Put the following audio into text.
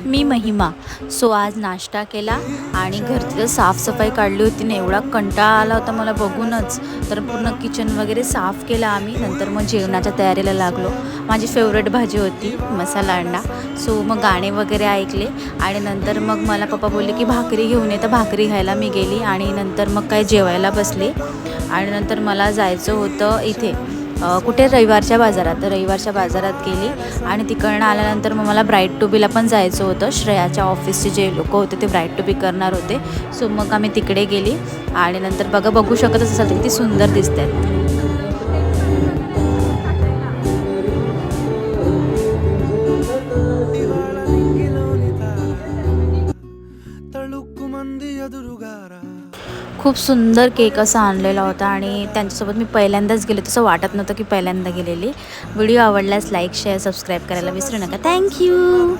मी महिमा. So आज नाश्ता केला आणि घरची साफसफाई काढली होती ना, एवढा कंटाळा आला होता मला बघूनच. तर पूर्ण किचन वगैरे साफ केलं आम्ही. नंतर मग जेवणाच्या तयारीला लागलो. माझी फेवरेट भाजी होती मसाला अंडा. सो मग गाणे वगैरे ऐकले आणि नंतर मग मला पप्पा बोलले की भाकरी घेऊन ये, तर भाकरी घ्यायला मी गेली आणि नंतर मग काय जेवायला बसली. आणि नंतर मला जायचं होतं इथे कुठे रविवारच्या बाजारात. तर रविवारच्या बाजारात गेली आणि तिकडनं आल्यानंतर मग मला ब्राईड टू बीला पण जायचं होतं. श्रेयाच्या ऑफिसचे जे लोक होते ते ब्राईड टू बी करणार होते. सो मग आम्ही तिकडे गेली आणि नंतर बघू शकतच असाल किती सुंदर दिसत आहेत. खूप सुंदर केक असा आणलेला होता आणि त्यांच्यासोबत मी पहिल्यांदाच गेले. तसं वाटत नव्हतं की पहिल्यांदा गेलेली. व्हिडिओ आवडल्यास लाईक शेअर सबस्क्राईब करायला विसरू नका. थँक्यू.